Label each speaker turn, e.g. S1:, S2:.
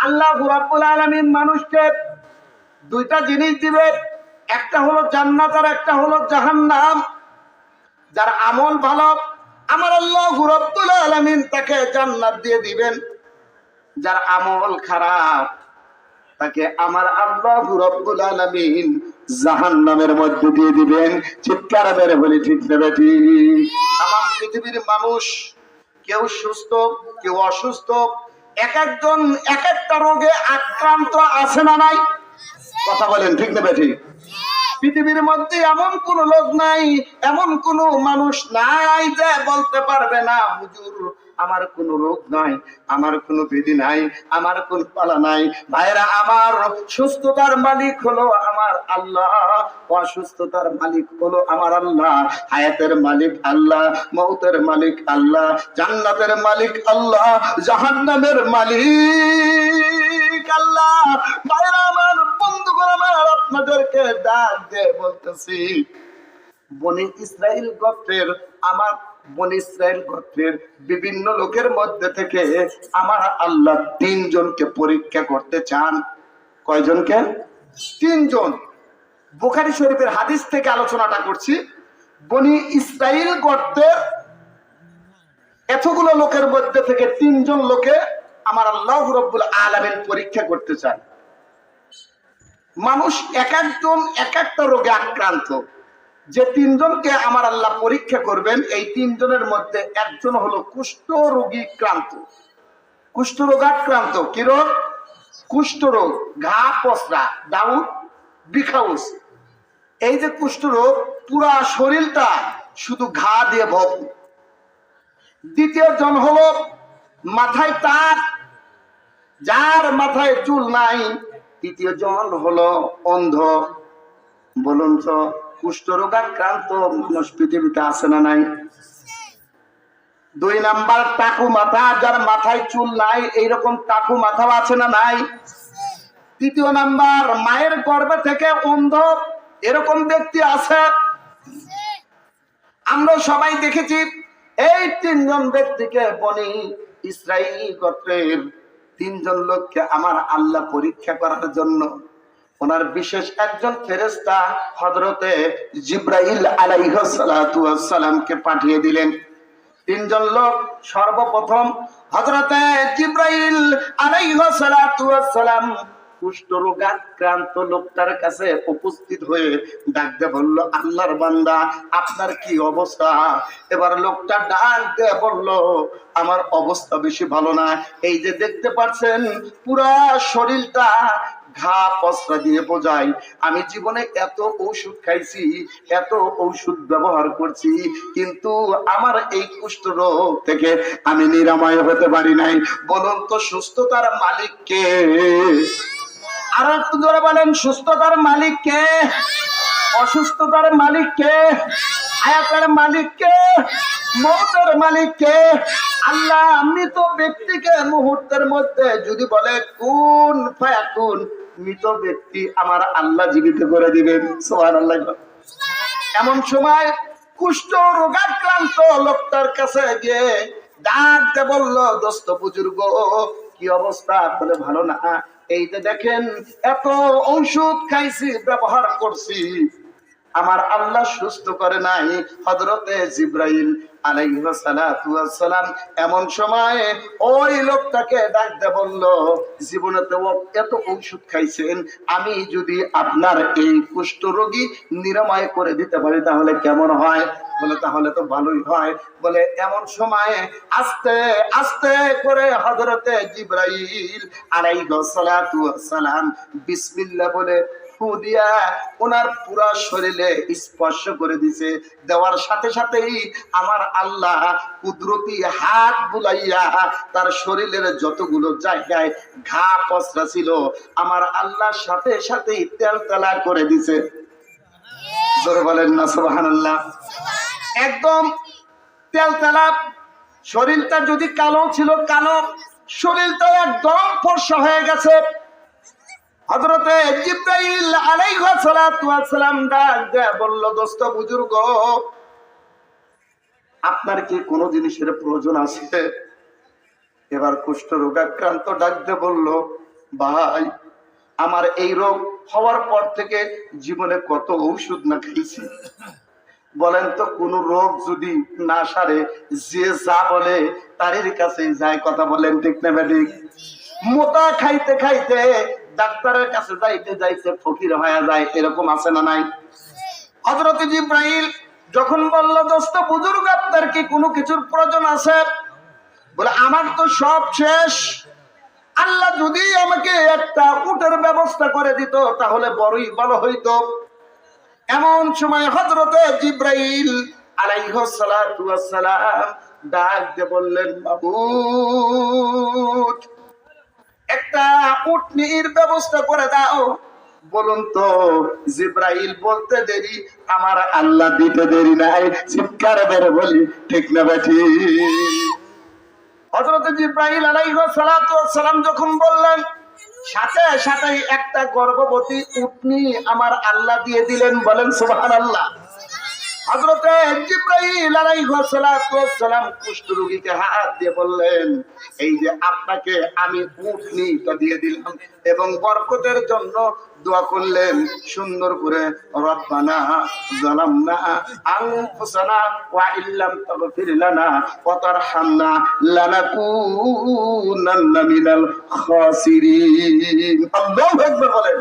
S1: আল্লাহ রাব্বুল আলামিন মানুষকে দুইটা জিনিস দিবে, একটা হলো জান্নাত আর একটা হলো জাহান্নাম। যার আমল ভালো আমার আল্লাহ রাব্বুল আলামিন তাকে জান্নাত দিয়ে দিবেন, যার আমল খারাপ তাকে আমার আল্লাহ রাব্বুল আলামিন জাহান্নামের মধ্যে দিয়ে দিবেন। চিৎকার মেরে বলি ঠিক না ঠিক? আমার পৃথিবীর মানুষ কেউ সুস্থ কেউ অসুস্থ, এক একজন এক একটা রোগে আক্রান্ত আছে না নাই? কথা বলেন ঠিক না ঠিক? পৃথিবীর মধ্যে এমন কোন লোক নাই, এমন কোন মানুষ নাই যে বলতে পারবে না হুজুর আমার কোন রোগ নাই, আমার কোন ব্যাধি নাই, আমার কোন পালা নাই। ভাইরা আমার, সুস্থতার মালিক হলো আমার আল্লাহ, অসুস্থতার মালিক হলো আমার আল্লাহ। হায়াতের মালিক আল্লাহ, মউতের মালিক আল্লাহ, জান্নাতের মালিক আল্লাহ, জাহান্নামের মালিক আল্লাহ। ভাইরা আমার, বন্ধুগণ আমার, আপনাদেরকে ডাক দিয়ে বলতেছি, বনি ইসরাইল গোত্রের বিভিন্ন লোকের মধ্যে থেকে আমার আল্লাহ 3 জনকে পরীক্ষা করতে চান। কয়জনকে? 3 জন। বুখারী শরীফের হাদিস থেকে আলোচনাটা করছি। বনি ইসরাইল গোত্রের এতগুলো লোকের মধ্যে থেকে 3 জন লোকে আমার আল্লাহ রাব্বুল আলামিন পরীক্ষা করতে চান। মানুষ এক একজন এক একটা রোগে আক্রান্ত। যে 3 জনকে আমার আল্লাহ পরীক্ষা করবেন, এই 3 জনের মধ্যে একজন হলো কুষ্ঠ রোগীক্রান্ত। কুষ্ঠ রোগাক্রান্ত। কি রোগ? কুষ্ঠ রোগ, ঘা পসরা, দাউদ বিখাউস। এই যে কুষ্ঠ রোগ, পুরা শরীরটা শুধু ঘা দিয়ে ভর্তি। দ্বিতীয় জন হলো মাথায় তার, যার মাথায় চুল নাই। তৃতীয় জন হলো অন্ধ। বলুন তো, কুষ্ঠরোগাক্রান্ত মানুষ পৃথিবীতে আছে না নাই? 2 নাম্বার টাকু মাথা, যার মাথায় চুল নাই, এইরকম টাকু মাথাও আছে না নাই? তৃতীয় নাম্বার মায়ের গর্ভে থেকে অন্ধ, এরকম ব্যক্তি আছে। আমরা সবাই দেখেছি এই 3 জন ব্যক্তিকে বনি ইসরাইল গোত্রের 3 জন লোককে আমার আল্লাহ পরীক্ষা করার জন্য ওনার বিশেষ একজন ফেরেশতা হযরতে জিবরাইল আলাইহিস সালাতু ওয়াস সালামকে পাঠিয়ে দিলেন। 3 জন লোক সর্বপ্রথম হযরতে জিবরাইল আলাইহিস সালাতু ওয়াস সালাম কুষ্ঠরোগাক্রান্ত লোকটার কাছে উপস্থিত হয়ে ডাকতে বলল, আল্লাহর বান্দা আপনার কি অবস্থা? এবার লোকটা ডাক দিয়ে বলল, আমার অবস্থা বেশি ভালো না। এই যে দেখতে পাচ্ছেন পুরা শরীরটা ঘা পসরা দিয়ে বোঝাই। আমি জীবনে এত ঔষধ খাইছি, এত ঔষধ ব্যবহার করছি, কিন্তু আমার এই কুষ্ঠ রোগ থেকে আমি নিরাময় হতে পারি নাই। বলুন তো সুস্থতার মালিক কে? আর একটু জোরে বলেন, সুস্থতার মালিক কে? অসুস্থতার মালিক কে? হায়াতের মালিক কে? মওতের মালিক কে? আল্লাহ। মৃত ব্যক্তিকে মুহূর্তের মধ্যে যদি বলে কুন ফায়াকুন, মৃত ব্যক্তি আমার আল্লাহ জীবিত করে দিবেন। সুবহানাল্লাহ। এমন সময় কুষ্ঠ রোগাক্রান্ত লোকটার কাছে গিয়ে ডাক দিয়ে বলল, দোস্ত বুজুর্গ কি অবস্থা? বলে ভালো না। এই যে দেখেন এত ঔষধ খাইছি, ব্যবহার করছি, আমার আল্লাহ সুস্থ করে নাই। হযরতে জিবরাইল আলাইহিস সালাতু ওয়াস সালাম এমন সময় ওই লোকটাকে ডাক দিয়ে বলল, জীবনেতে এত ঔষধ খাইছেন, আমি যদি আপনার এই কুষ্ঠ রোগী নিরাময় করে দিতে পারি তাহলে কেমন হয়? বলে তাহলে তো ভালোই হয়। বলে এমন সময় আস্তে আস্তে করে হযরতে জিবরাইল আলাইহিস সালাতু ওয়াস সালাম বিসমিল্লাহ বলে ফু দিয়া ওনার পুরা শরীরে স্পর্শ করে দিছে। দেওয়ার সাথে সাথেই আমার আল্লাহ কুদরতি হাত বুলাইয়া তার শরীরের যতগুলো জায়গায় ঘা পসরা ছিল আমার আল্লাহ সাথে সাথেই তেলতেলা করে দিছে। জোরে বলেন না সুবহানাল্লাহ। একদম তেলতেলা। শরীরটা যদি কালো ছিল, কালো, শরীরটা একদম ফর্সা হয়ে গেছে। হযরতে জিবরাইল আলাইহিস সালাতু ওয়াস সালাম ডাক দিয়ে বলল, দোস্ত বুজুর্গ আপনার কি কোনো জিনিসের প্রয়োজন আছে? এবার কুষ্ঠ রোগাক্রান্ত ডাক দিয়ে বলল, ভাই, আমার এই রোগ হওয়ার পর থেকে জীবনে কত ঔষধ না খাইছি। বলেন তো, কোন রোগ যদি না সারে, যে যা বলে তারই কাছে যায়। কথা বলেন ঠিক না ঠিক? মোটা খাইতে খাইতে ডাক্তারের কাছে যাইতে যাইতে ফকির হয়ে যায়, এরকম আছে না নাই? হযরত জিবরাইল যখন বলল, দোস্ত বুজুর্গ, আপনার কি কোনো কিছুর প্রয়োজন আছে? বলে, আমার তো সব শেষ। আল্লাহ যদি আমাকে একটা উটের ব্যবস্থা করে দিত তাহলে বড়ই ভালো হইতো। এমন সময় হযরতে জিবরাইল আলাইহিস সালাতু ওয়াস সালাম ডাক দিয়ে বললেন, মাবুদ, একটা উটনির ব্যবস্থা করে দাও। বলুন তো, জিবরাইল বলতে দেরি, আমার আল্লাহ দিতে দেরি নাই। চিৎকার বের বলি ঠিক না বেঠি? হযরত জিবরাইল আলাইহিস সালাতু ওয়াস সালাম যখন বললেন, সাথে সাথে একটা গর্ভবতী উটনি আমার আল্লাহ দিয়ে দিলেন। বলেন সুবহানাল্লাহ। হযরতে জিবরাইল আলাইহিস সালাতু ওয়াস সালাম কুষ্ঠ রোগীকে হাত দিয়ে বললেন, এই যে আপনাকে আমি উটনিটা দিয়ে দিলাম, এবং বরকতের জন্য দোয়া করলেন সুন্দর করে, রব্বানা যালামনা আনফুসানা ওয়া ইল্লাম তাগফির লানা ওয়া তারহামনা লানাকুনান্না মিনাল খাসিরিন। আল্লাহু আকবার বলেন।